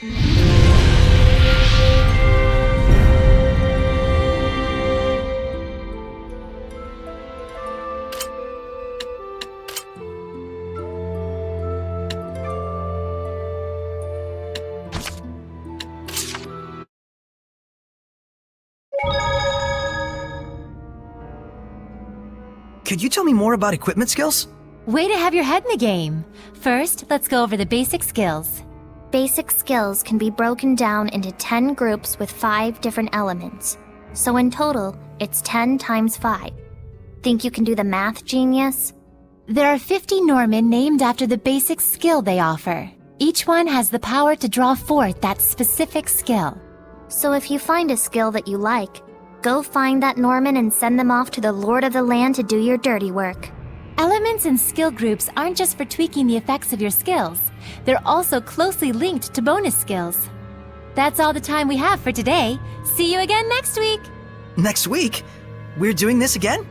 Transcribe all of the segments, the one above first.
Could you tell me more about equipment skills? Way to have your head in the game. First, let's go over the basic skills. Basic skills can be broken down into 10 groups with 5 different elements. So in total, it's 10 times 5. Think you can do the math, genius? There are 50 Norman named after the basic skill they offer. Each one has the power to draw forth that specific skill. So if you find a skill that you like, go find that Norman and send them off to the Lord of the Land to do your dirty work. Elements and skill groups aren't just for tweaking the effects of your skills. They're also closely linked to bonus skills. That's all the time we have for today. See you again next week! Next week? We're doing this again?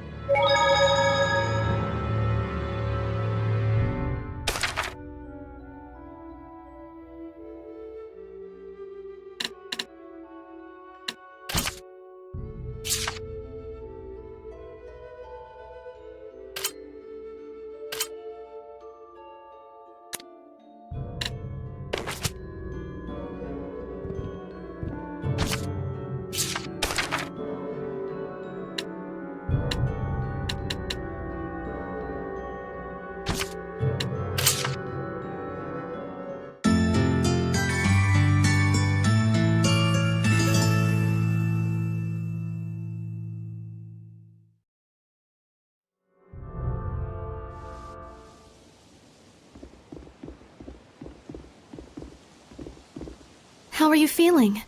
How are you feeling?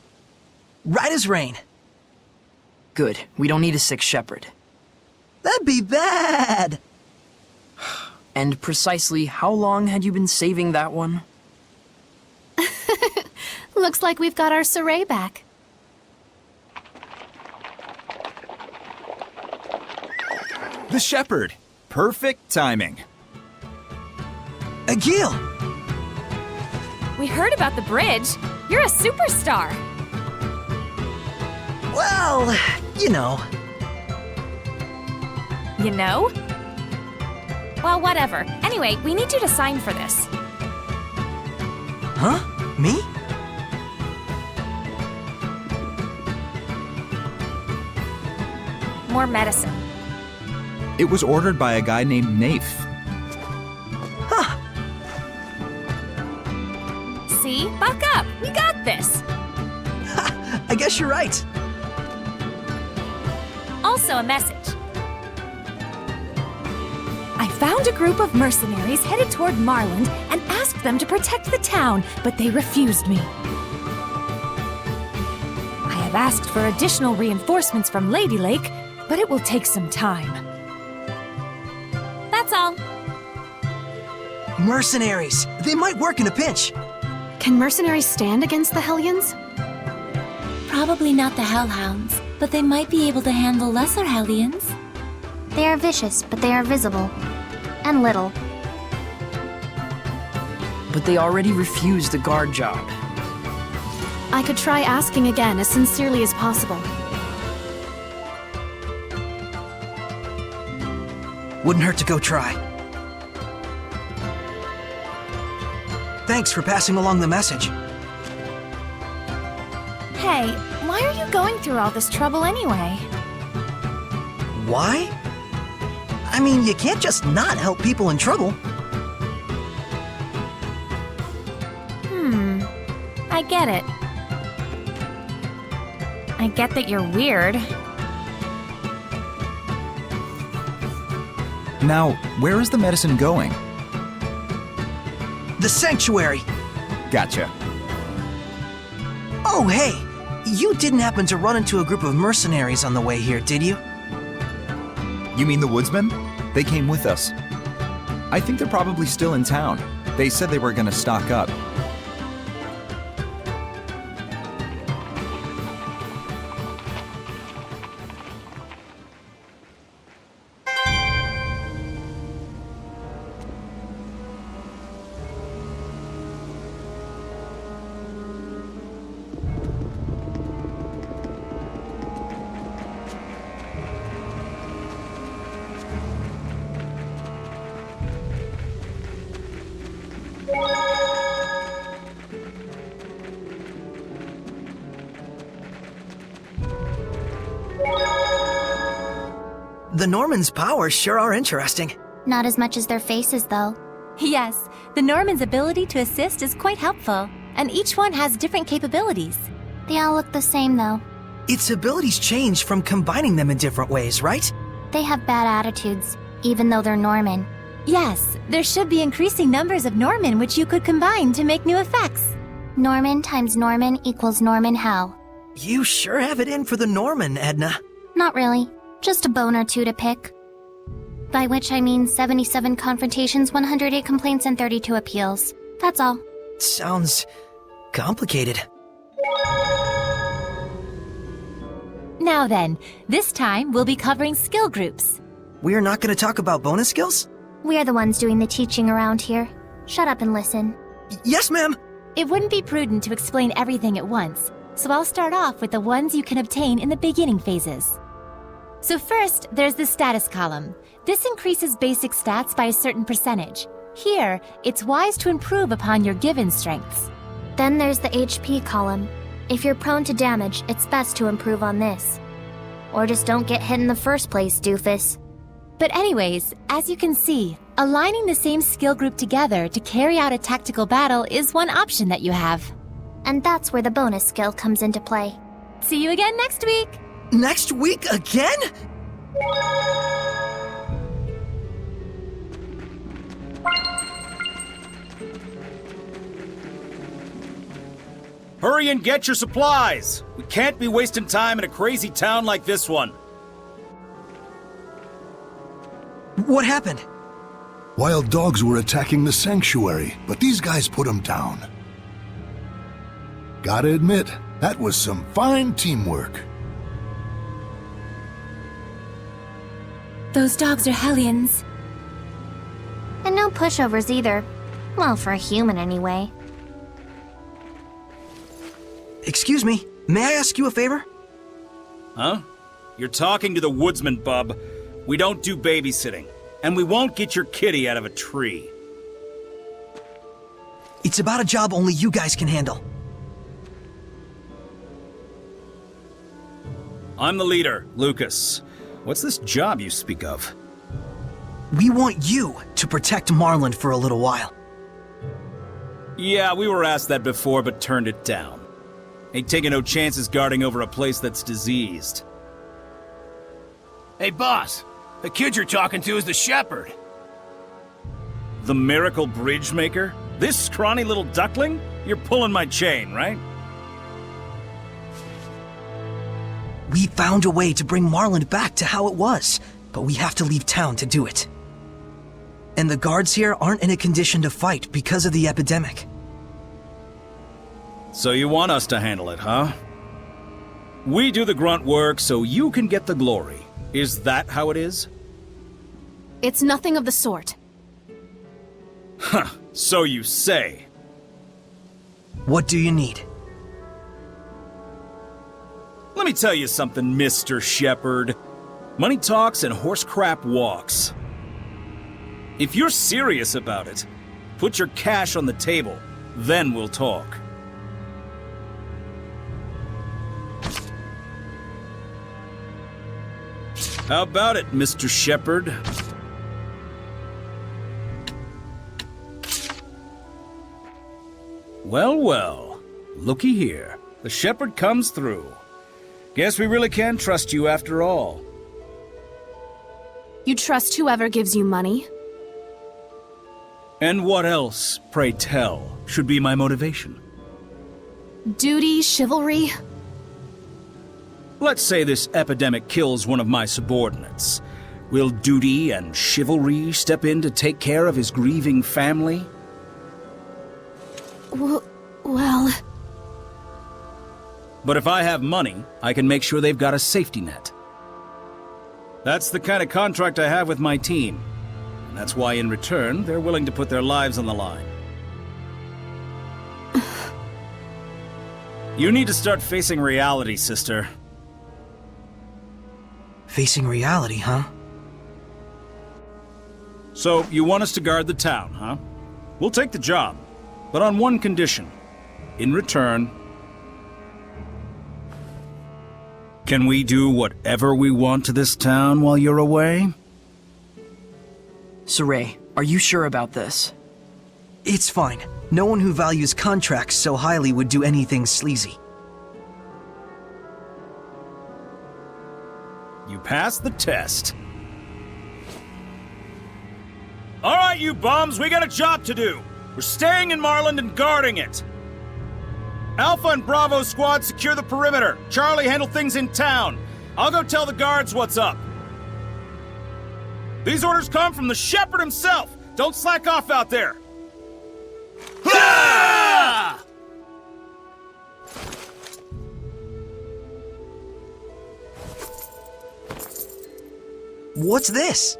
Right as rain. Good. We don't need a sick shepherd. That'd be bad! And precisely how long had you been saving that one? Looks like we've got our Subsribe back. The shepherd. Perfect timing. Agil! We heard about the bridge. You're a superstar. Well, you know. You know? Well, whatever. Anyway, we need you to sign for this. Huh? Me? More medicine. It was ordered by a guy named Nafe. Huh. See? Buck up! We got this! I guess you're right. Also a message. I found a group of mercenaries headed toward Marland and asked them to protect the town, but they refused me. I have asked for additional reinforcements from Lady Lake, but it will take some time. That's all. Mercenaries. They might work in a pinch. Can mercenaries stand against the Hellions? Probably not the Hellhounds, but they might be able to handle lesser Hellions. They are vicious, but they are visible. And little. But they already refused the guard job. I could try asking again as sincerely as possible. Wouldn't hurt to go try. Thanks for passing along the message. Hey, why are you going through all this trouble anyway? Why? I mean, you can't just not help people in trouble. I get it. I get that you're weird. Now, where is the medicine going? The sanctuary. Gotcha. Oh, hey! You didn't happen to run into a group of mercenaries on the way here, did you? You mean the woodsmen? They came with us. I think they're probably still in town. They said they were gonna stock up. The Normans' powers sure are interesting. Not as much as their faces, though. Yes, the Norman's ability to assist is quite helpful, and each one has different capabilities. They all look the same, though. Its abilities change from combining them in different ways, right? They have bad attitudes, even though they're Norman. Yes, there should be increasing numbers of Norman which you could combine to make new effects. Norman times Norman equals Norman how? You sure have it in for the Norman, Edna. Not really. Just a bone or two to pick. By which I mean 77 confrontations, 108 complaints, and 32 appeals. That's all. Sounds complicated. Now then, this time we'll be covering skill groups. We're not going to talk about bonus skills? We're the ones doing the teaching around here. Shut up and listen. Yes, ma'am. It wouldn't be prudent to explain everything at once, so I'll start off with the ones you can obtain in the beginning phases. So first, there's the status column. This increases basic stats by a certain percentage. Here, it's wise to improve upon your given strengths. Then there's the HP column. If you're prone to damage, it's best to improve on this. Or just don't get hit in the first place, doofus. But anyways, as you can see, aligning the same skill group together to carry out a tactical battle is one option that you have. And that's where the bonus skill comes into play. See you again next week! Next week again? Hurry and get your supplies! We can't be wasting time in a crazy town like this one. What happened? Wild dogs were attacking the sanctuary, but these guys put them down. Gotta admit, that was some fine teamwork. Those dogs are Hellions. And no pushovers either. Well, for a human anyway. Excuse me, may I ask you a favor? Huh? You're talking to the woodsman, bub. We don't do babysitting, and we won't get your kitty out of a tree. It's about a job only you guys can handle. I'm the leader, Lucas. What's this job you speak of? We want you to protect Marland for a little while. Yeah, we were asked that before, but turned it down. Ain't taking no chances guarding over a place that's diseased. Hey, boss. The kid you're talking to is the shepherd. The miracle bridge maker? This scrawny little duckling? You're pulling my chain, right? We found a way to bring Marland back to how it was, but we have to leave town to do it. And the guards here aren't in a condition to fight because of the epidemic. So you want us to handle it, huh? We do the grunt work so you can get the glory. Is that how it is? It's nothing of the sort. Huh, so you say. What do you need? Let me tell you something, Mr. Shepherd. Money talks and horse crap walks. If you're serious about it, put your cash on the table, then we'll talk. How about it, Mr. Shepherd? Well, well. Looky here. The shepherd comes through. Guess we really can trust you after all. You trust whoever gives you money? And what else, pray tell, should be my motivation? Duty, chivalry? Let's say this epidemic kills one of my subordinates. Will duty and chivalry step in to take care of his grieving family? Well... But if I have money, I can make sure they've got a safety net. That's the kind of contract I have with my team. And that's why in return, they're willing to put their lives on the line. You need to start facing reality, sister. Facing reality, huh? So, you want us to guard the town, huh? We'll take the job, but on one condition. In return... Can we do whatever we want to this town while you're away? Saray, are you sure about this? It's fine. No one who values contracts so highly would do anything sleazy. You passed the test. Alright, you bums, we got a job to do. We're staying in Marland and guarding it. Alpha and Bravo squad secure the perimeter. Charlie, handle things in town. I'll go tell the guards what's up. These orders come from the Shepherd himself. Don't slack off out there. Ha! What's this?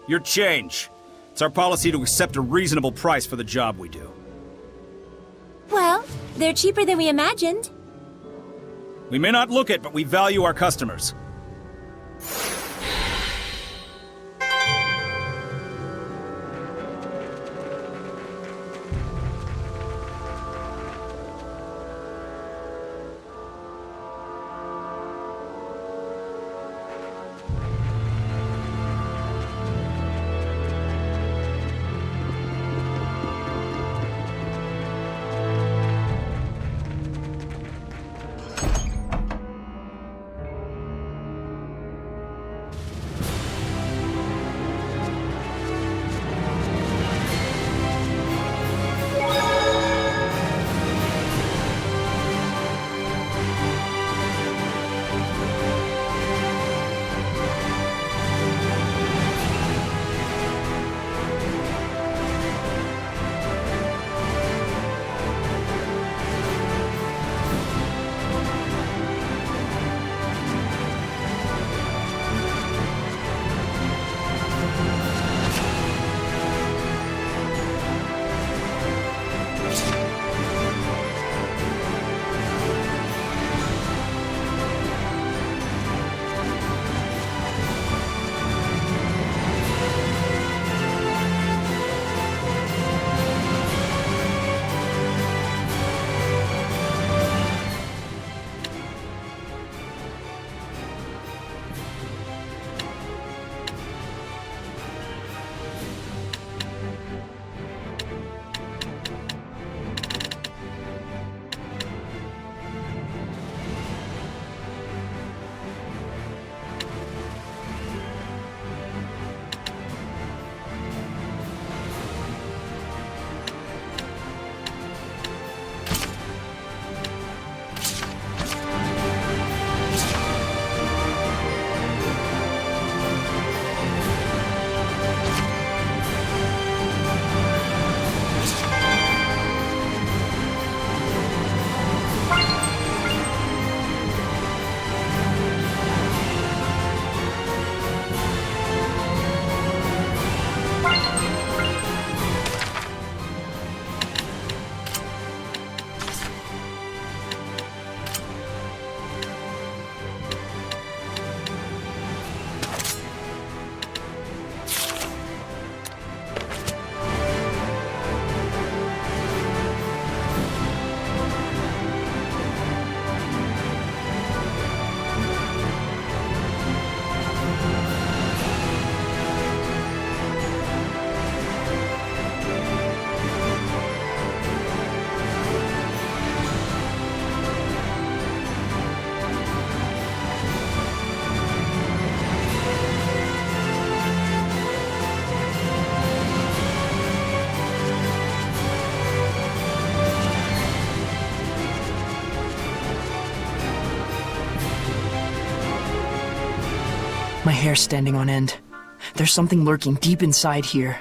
Your change. It's our policy to accept a reasonable price for the job we do. Well, they're cheaper than we imagined. We may not look it, but we value our customers. My hair's standing on end. There's something lurking deep inside here.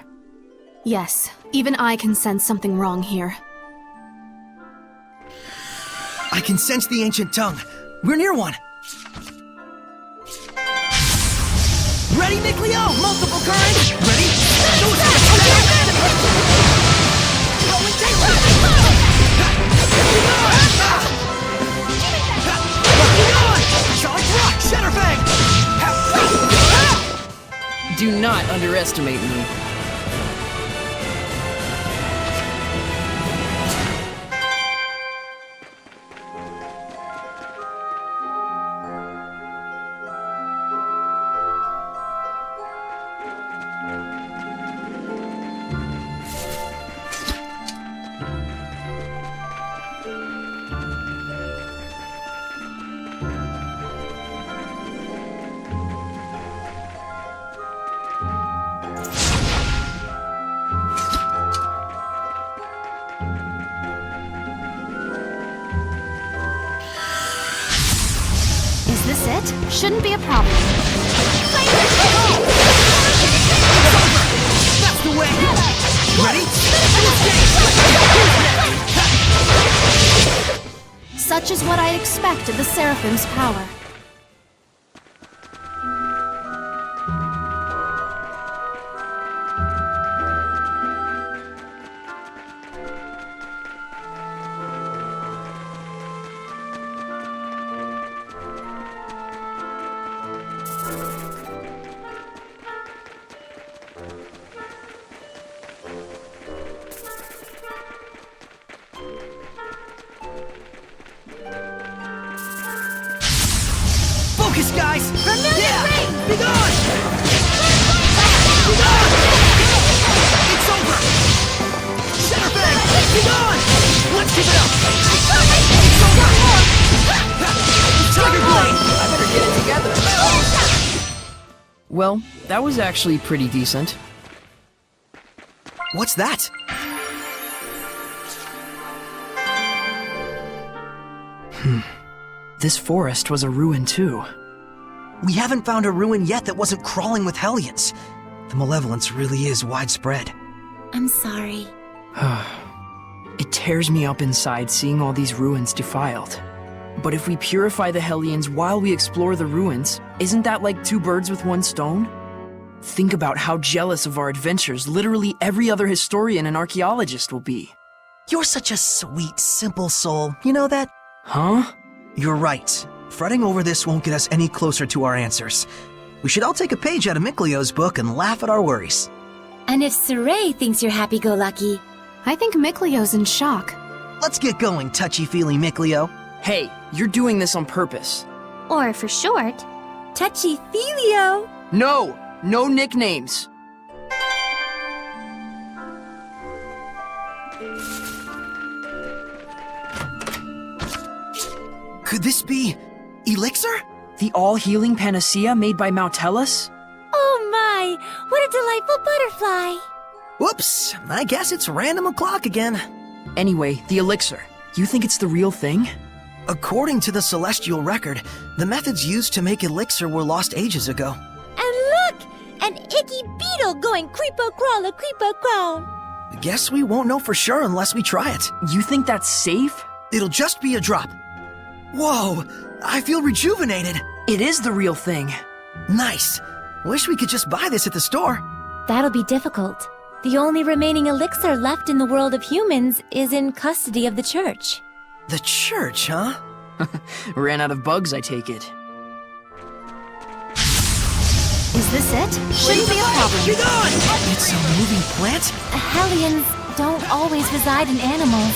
Yes, even I can sense something wrong here. I can sense the ancient tongue. We're near one. Ready, Nick Leo? Multiple current. Ready? Charge rock, center fang. Do not underestimate me. Shouldn't be a problem. That's the way! Ready? Such is what I expect of the Seraphim's power. Focus, guys! Familiar ring! Be gone! Be gone! It's over! Center bang! Be gone! Let's keep it up! It's over! Tiger Blade! I better get it together. Well, that was actually pretty decent. What's that? This forest was a ruin too. We haven't found a ruin yet that wasn't crawling with Hellions. The malevolence really is widespread. I'm sorry. It tears me up inside seeing all these ruins defiled. But if we purify the Hellions while we explore the ruins, isn't that like 2 birds with 1 stone? Think about how jealous of our adventures literally every other historian and archaeologist will be. You're such a sweet, simple soul. You know that? Huh? You're right. Fretting over this won't get us any closer to our answers. We should all take a page out of Miklio's book and laugh at our worries. And if Saray thinks you're happy-go-lucky, I think Miklio's in shock. Let's get going, touchy-feely Miklio. Hey, you're doing this on purpose. Or for short, touchy-feelio. No! No nicknames! Could this be Elixir? The all-healing panacea made by Mautellus? Oh my, what a delightful butterfly. Whoops, I guess it's random o'clock again. Anyway, the elixir. You think it's the real thing? According to the Celestial Record, the methods used to make elixir were lost ages ago. And look, an icky beetle going creepo-crawler, creepo-crawl. Guess we won't know for sure unless we try it. You think that's safe? It'll just be a drop. Whoa, I feel rejuvenated. It is the real thing. Nice. Wish we could just buy this at the store. That'll be difficult. The only remaining elixir left in the world of humans is in custody of the church. The church, huh? Ran out of bugs, I take it. Is this it? Shouldn't be a problem. Be gone! It's a moving plant? Hellions don't always reside in animals.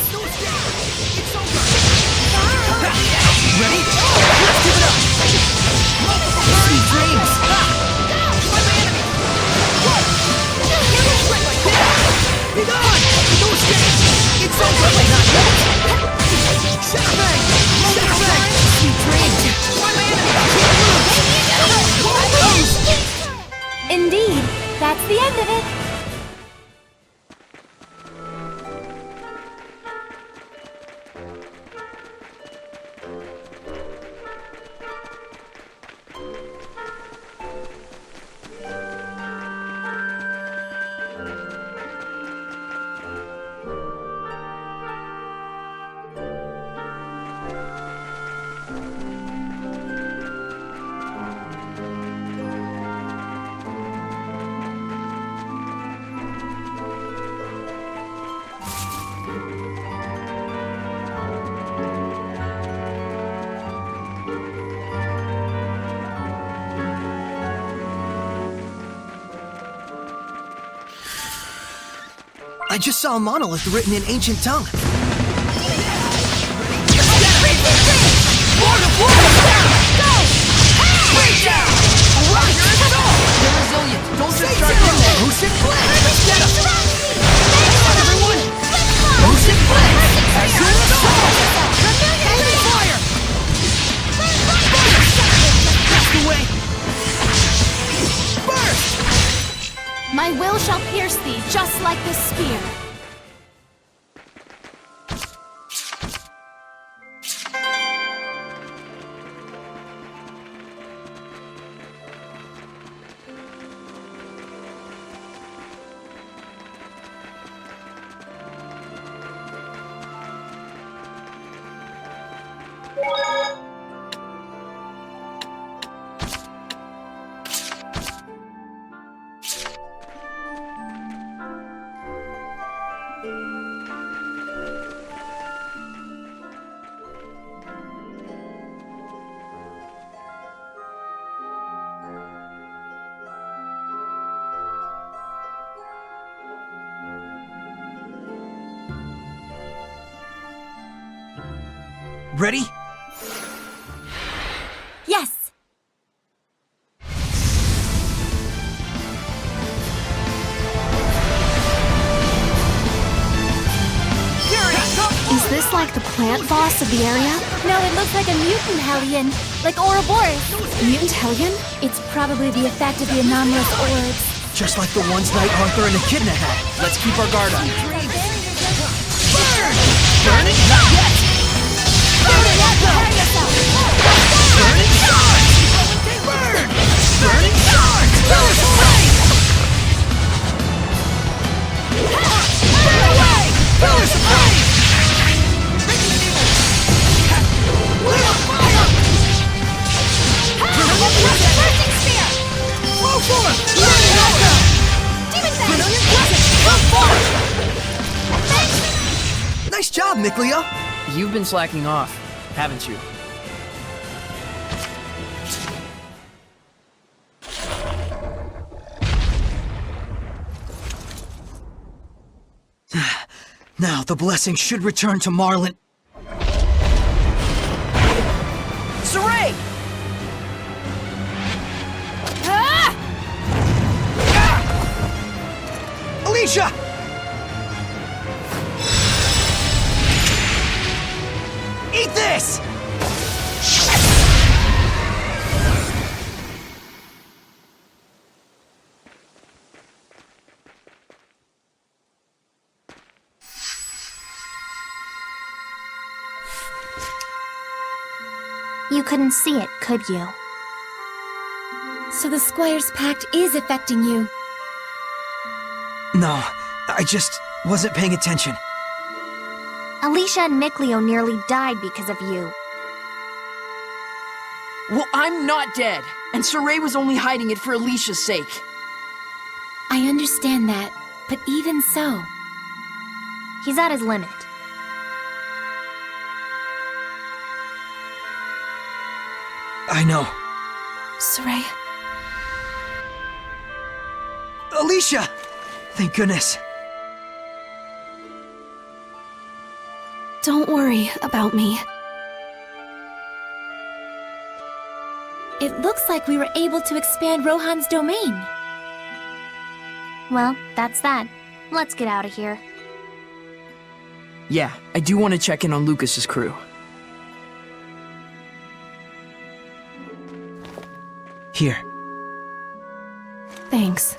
Ready? Let's give it up! Sweet dreams! Be gone! No escape! It's over! Not yet! Center bang! Center bang! Sweet dreams! Indeed, that's the end of it. I just saw a monolith written in ancient tongue. My will shall pierce thee, just like this spear. Ready? Yes! Is this like the plant boss of the area? No, it looks like a mutant Hellion, like Ouroboros. Mutant Hellion? It's probably the effect of the anomalous orbs. Just like the ones Night Arthur and Echidna had. Let's keep our guard up. Burn! Burning? Not yet! Burning echo! Burning charge! Burn! Burning charge! Burn away! Burn away! Pillars of flame! Little fire! Bursting spear! Flow forward! Burning echo! Demon Fang! Brilliant presence! Come forward! Nice job, Mikleo! You've been slacking off, haven't you? Now the blessing should return to Marlin. Saray! Alicia! Eat this! You couldn't see it, could you? So the Squire's Pact is affecting you. No, I just wasn't paying attention. Alicia and Mikleo nearly died because of you. Well, I'm not dead, and Saray was only hiding it for Alicia's sake. I understand that, but even so... He's at his limit. I know. Saray... Alicia! Thank goodness. Don't worry about me. It looks like we were able to expand Rohan's domain. Well, that's that. Let's get out of here. Yeah, I do want to check in on Lucas's crew. Here. Thanks.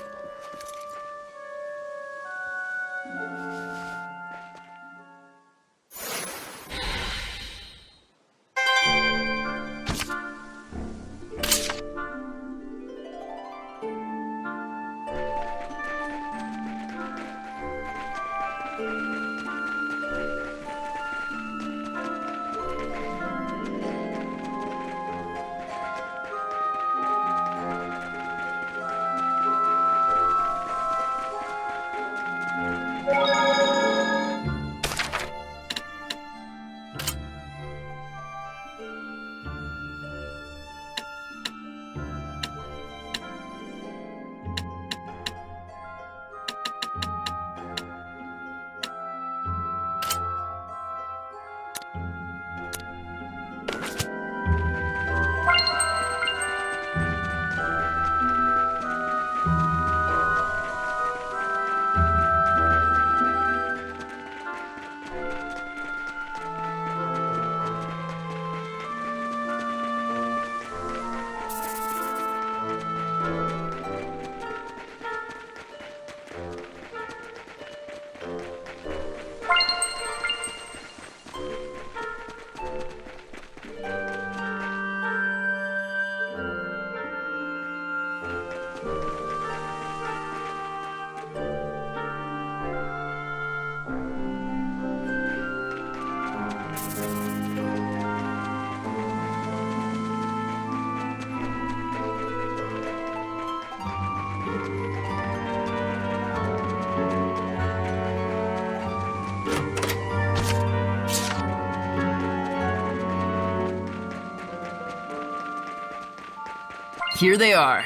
Here they are.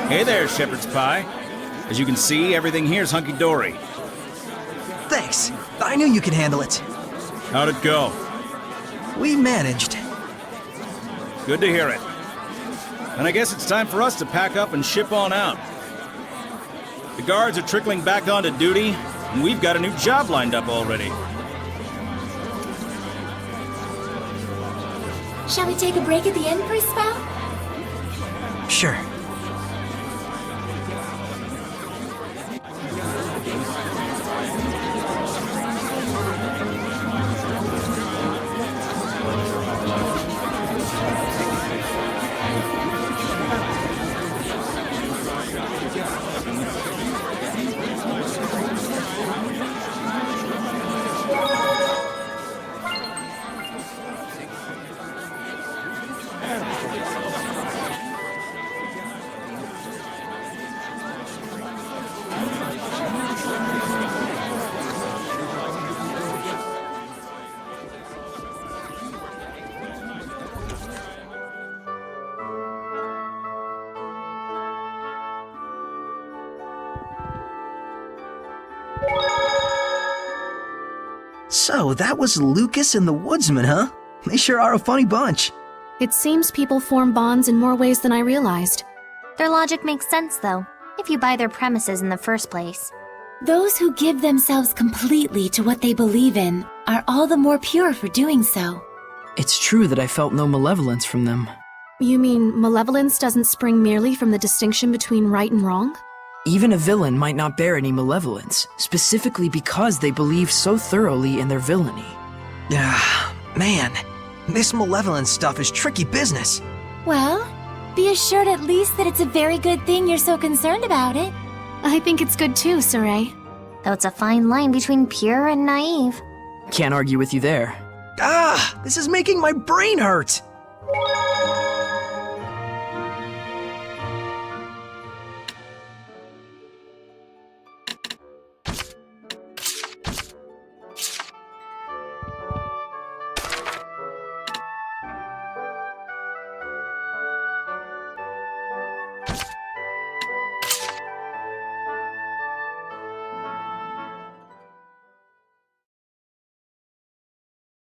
Hey there, Shepherd's Pie. As you can see, everything here's hunky-dory. Thanks. I knew you could handle it. How'd it go? We managed. Good to hear it. And I guess it's time for us to pack up and ship on out. The guards are trickling back onto duty, and we've got a new job lined up already. Shall we take a break at the inn for a spell? Sure. So, that was Lucas and the Woodsman, huh? They sure are a funny bunch. It seems people form bonds in more ways than I realized. Their logic makes sense, though, if you buy their premises in the first place. Those who give themselves completely to what they believe in are all the more pure for doing so. It's true that I felt no malevolence from them. You mean malevolence doesn't spring merely from the distinction between right and wrong? Even a villain might not bear any malevolence, specifically because they believe so thoroughly in their villainy. Ah, man. This malevolence stuff is tricky business. Well, be assured at least that it's a very good thing you're so concerned about it. I think it's good too, Saray. Though it's a fine line between pure and naive. Can't argue with you there. Ah, this is making my brain hurt.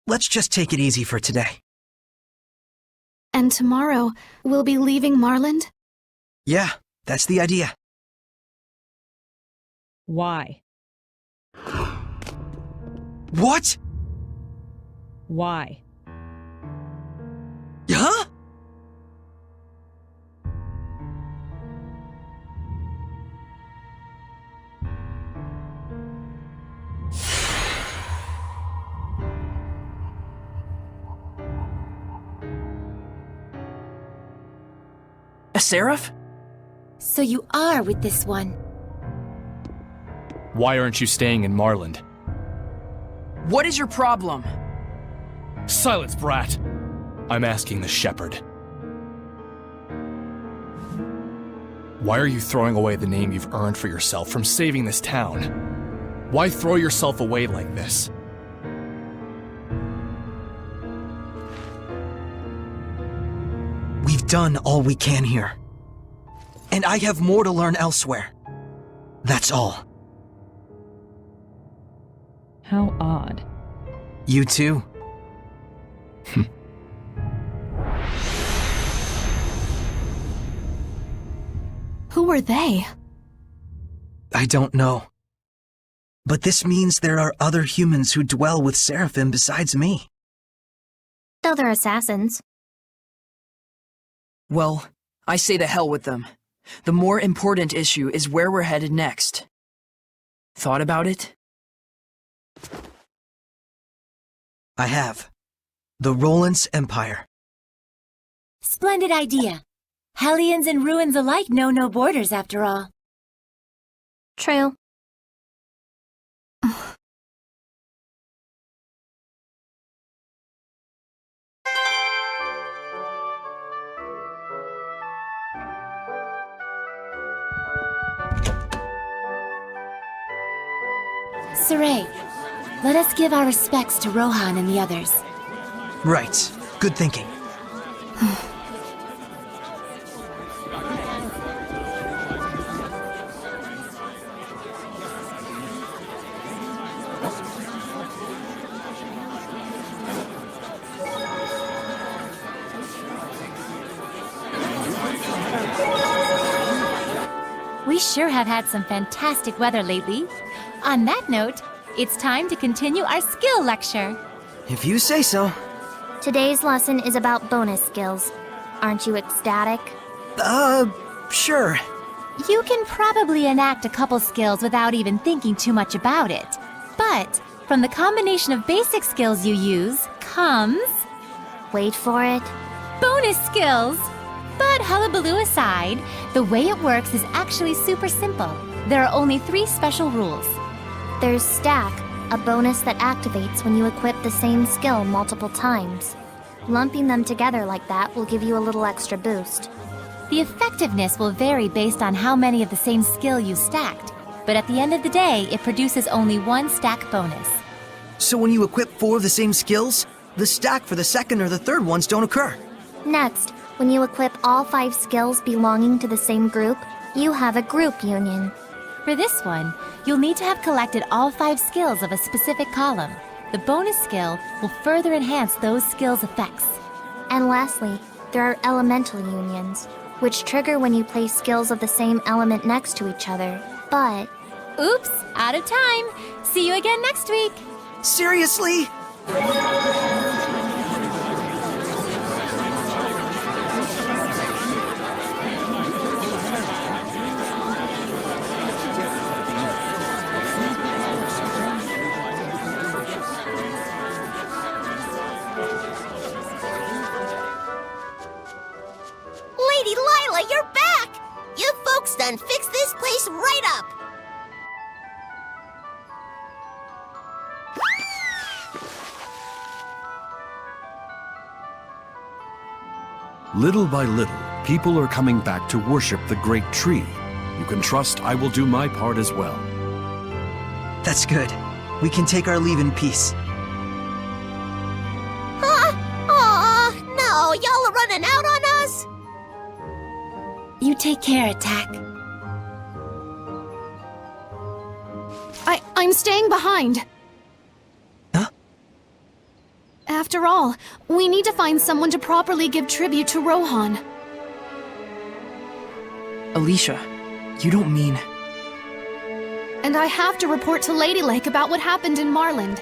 Let's just take it easy for today. And tomorrow, we'll be leaving Marland? Yeah, that's the idea. Why? What? Why? Huh? A seraph? So you are with this one. Why aren't you staying in Marland? What is your problem? Silence, brat! I'm asking the shepherd. Why are you throwing away the name you've earned for yourself from saving this town? Why throw yourself away like this? We've done all we can here. And I have more to learn elsewhere. That's all. How odd. You too? Who are they? I don't know. But this means there are other humans who dwell with Seraphim besides me. Though they're assassins. Well, I say to hell with them. The more important issue is where we're headed next. Thought about it? I have. The Roland's Empire. Splendid idea. Hellions and ruins alike know no borders, after all. True. Saray, let us give our respects to Rohan and the others. Right. Good thinking. We sure have had some fantastic weather lately. On that note, it's time to continue our skill lecture. If you say so. Today's lesson is about bonus skills. Aren't you ecstatic? Sure. You can probably enact a couple skills without even thinking too much about it. But from the combination of basic skills you use comes... Wait for it. Bonus skills! But hullabaloo aside, the way it works is actually super simple. There are only 3 special rules. There's Stack, a bonus that activates when you equip the same skill multiple times. Lumping them together like that will give you a little extra boost. The effectiveness will vary based on how many of the same skill you stacked, but at the end of the day, it produces only 1 stack bonus. So when you equip 4 of the same skills, the stack for the second or the third ones don't occur. Next, when you equip all 5 skills belonging to the same group, you have a group union. For this one, you'll need to have collected all 5 skills of a specific column. The bonus skill will further enhance those skills' effects. And lastly, there are elemental unions, which trigger when you place skills of the same element next to each other. But... Oops, out of time. See you again next week. Seriously? Lady Lila, you're back! You folks done fixed this place right up! Little by little, people are coming back to worship the great tree. You can trust I will do my part as well. That's good. We can take our leave in peace. Aw, no, y'all are running out on us? You take care, Attack. I'm staying behind. Huh? After all, we need to find someone to properly give tribute to Rohan. Alicia, you don't mean... And I have to report to Lady Lake about what happened in Marland.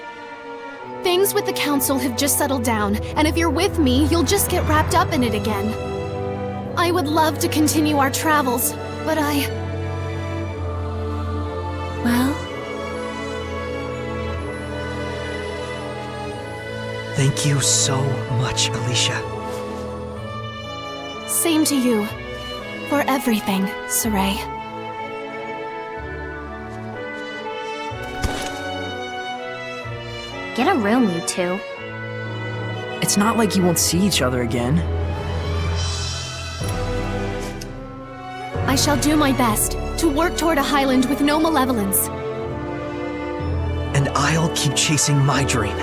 Things with the Council have just settled down, and if you're with me, you'll just get wrapped up in it again. I would love to continue our travels, but Well... Thank you so much, Alicia. Same to you. For everything, Saray. Get a room, you two. It's not like you won't see each other again. I shall do my best to work toward a Highland with no malevolence. And I'll keep chasing my dream.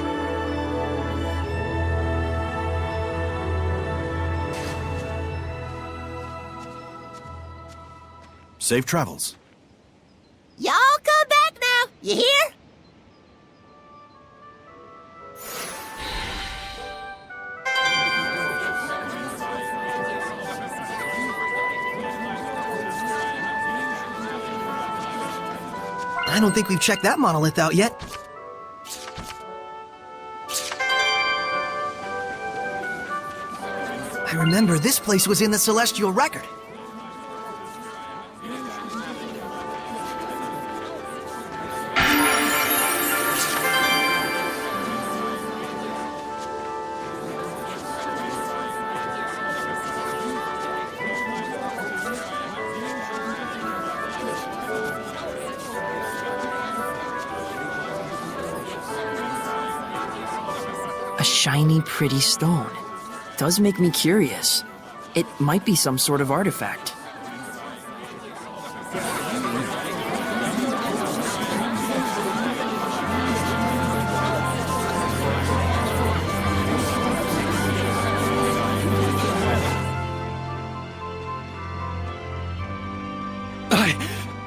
Safe travels. Y'all come back now, you hear? I don't think we've checked that monolith out yet. I remember this place was in the Celestial Record. A shiny, pretty stone. Does make me curious. It might be some sort of artifact.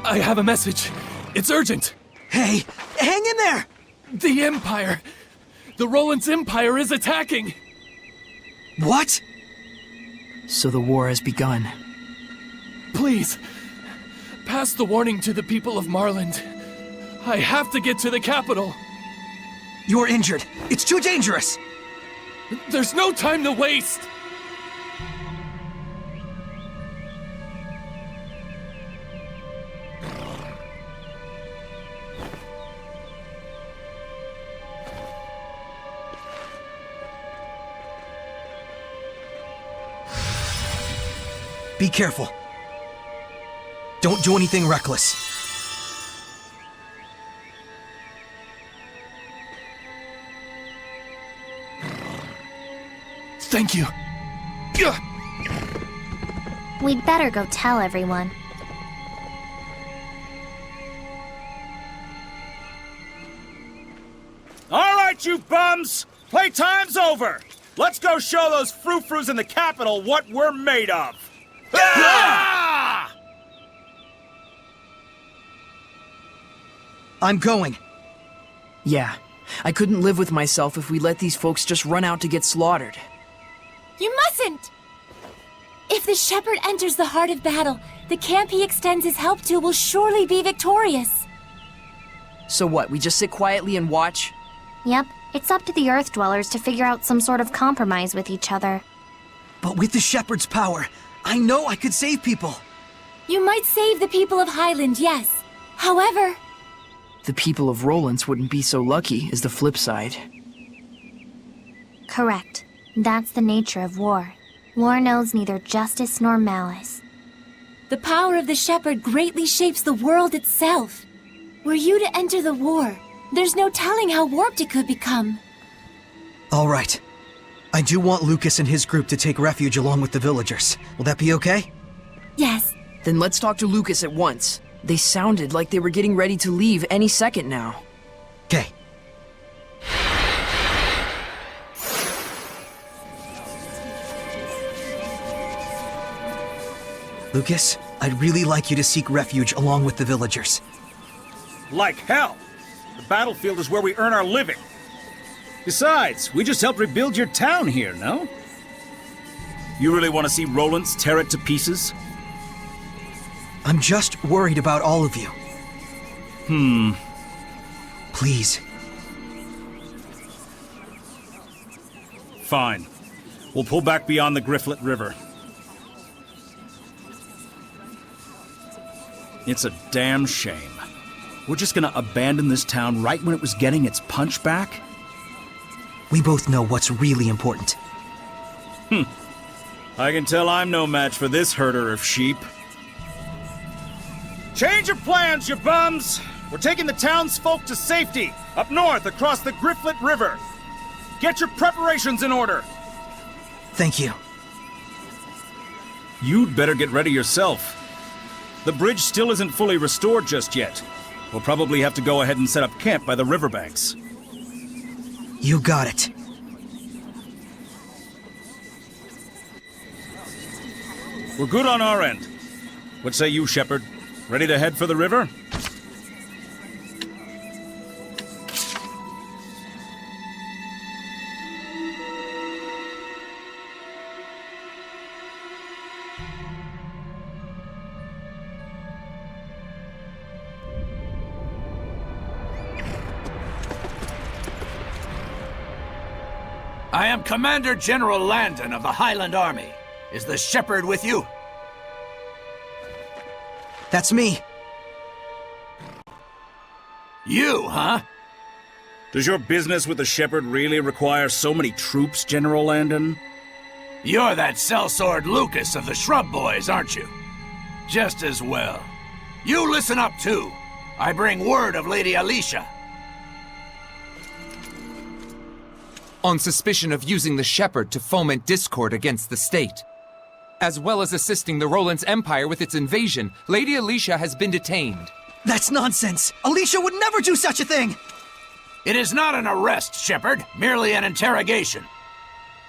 I have a message. It's urgent. Hey, hang in there! The Empire! The Roland's Empire is attacking! What? So the war has begun. Please, pass the warning to the people of Marland. I have to get to the capital. You're injured. It's too dangerous. There's no time to waste. Be careful. Don't do anything reckless. Thank you. We'd better go tell everyone. All right, you bums! Playtime's over! Let's go show those frou-frous in the capital what we're made of! Ah! I'm going. Yeah, I couldn't live with myself if we let these folks just run out to get slaughtered. You mustn't! If the shepherd enters the heart of battle, the camp he extends his help to will surely be victorious. So what, we just sit quietly and watch? Yep, it's up to the Earth Dwellers to figure out some sort of compromise with each other. But with the shepherd's power, I know I could save people. You might save the people of Highland, yes. However... The people of Roland's wouldn't be so lucky, is the flip side. Correct. That's the nature of war. War knows neither justice nor malice. The power of the shepherd greatly shapes the world itself. Were you to enter the war, there's no telling how warped it could become. All right. I do want Lucas and his group to take refuge along with the villagers. Will that be okay? Yes. Then let's talk to Lucas at once. They sounded like they were getting ready to leave any second now. Okay. Lucas, I'd really like you to seek refuge along with the villagers. Like hell! The battlefield is where we earn our living. Besides, we just helped rebuild your town here, no? You really want to see Roland's tear it to pieces? I'm just worried about all of you. Please. Fine. We'll pull back beyond the Grifflet River. It's a damn shame. We're just gonna abandon this town right when it was getting its punch back? We both know what's really important. I can tell I'm no match for this herder of sheep. Change your plans, you bums! We're taking the townsfolk to safety, up north across the Grifflet River. Get your preparations in order. Thank you. You'd better get ready yourself. The bridge still isn't fully restored just yet. We'll probably have to go ahead and set up camp by the riverbanks. You got it. We're good on our end. What say you, Shepard? Ready to head for the river? I am Commander General Landon of the Highland Army. Is the Shepherd with you? That's me. You, huh? Does your business with the Shepherd really require so many troops, General Landon? You're that sellsword Lucas of the Shrub Boys, aren't you? Just as well. You listen up, too. I bring word of Lady Alicia. On suspicion of using the Shepherd to foment discord against the state. As well as assisting the Roland's Empire with its invasion, Lady Alicia has been detained. That's nonsense! Alicia would never do such a thing! It is not an arrest, Shepherd, merely an interrogation.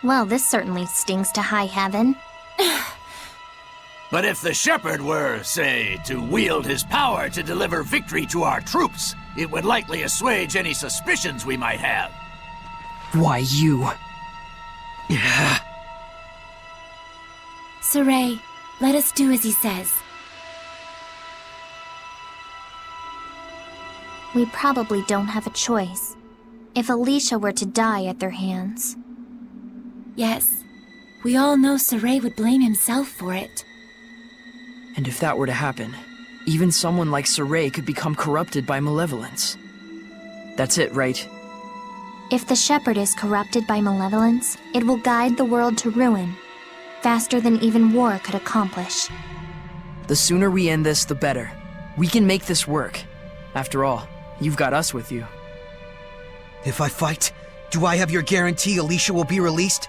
Well, this certainly stings to high heaven. But if the Shepherd were, say, to wield his power to deliver victory to our troops, it would likely assuage any suspicions we might have. Why, you... Yeah. Saray, let us do as he says. We probably don't have a choice. If Alicia were to die at their hands. Yes. We all know Saray would blame himself for it. And if that were to happen, even someone like Saray could become corrupted by malevolence. That's it, right? If the Shepherd is corrupted by malevolence, it will guide the world to ruin, faster than even war could accomplish. The sooner we end this, the better. We can make this work. After all, you've got us with you. If I fight, do I have your guarantee Alicia will be released?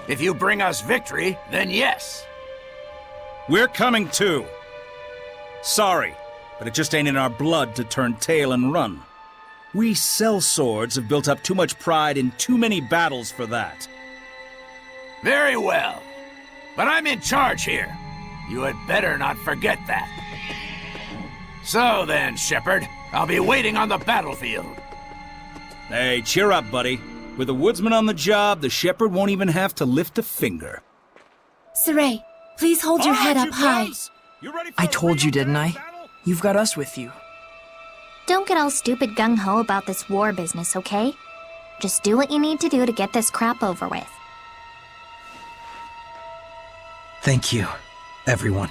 If you bring us victory, then yes. We're coming too. Sorry, but it just ain't in our blood to turn tail and run. We sellswords have built up too much pride in too many battles for that. Very well. But I'm in charge here. You had better not forget that. So then, Shepherd, I'll be waiting on the battlefield. Hey, cheer up, buddy. With a woodsman on the job, the Shepherd won't even have to lift a finger. Saray, please hold your head up high. I told you, didn't I? You've got us with you. Don't get all stupid gung-ho about this war business, okay? Just do what you need to do to get this crap over with. Thank you, everyone.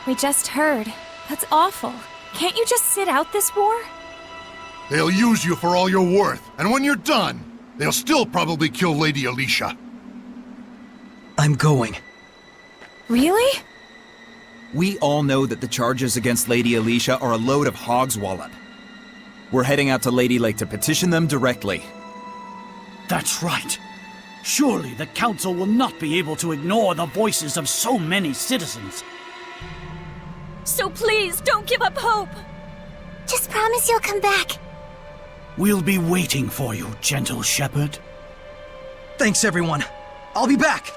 We just heard. That's awful. Can't you just sit out this war? They'll use you for all you're worth, and when you're done, they'll still probably kill Lady Alicia. I'm going. Really? We all know that the charges against Lady Alicia are a load of hog's wallop. We're heading out to Lady Lake to petition them directly. That's right. Surely the Council will not be able to ignore the voices of so many citizens. So please, don't give up hope! Just promise you'll come back. We'll be waiting for you, gentle Shepherd. Thanks, everyone. I'll be back.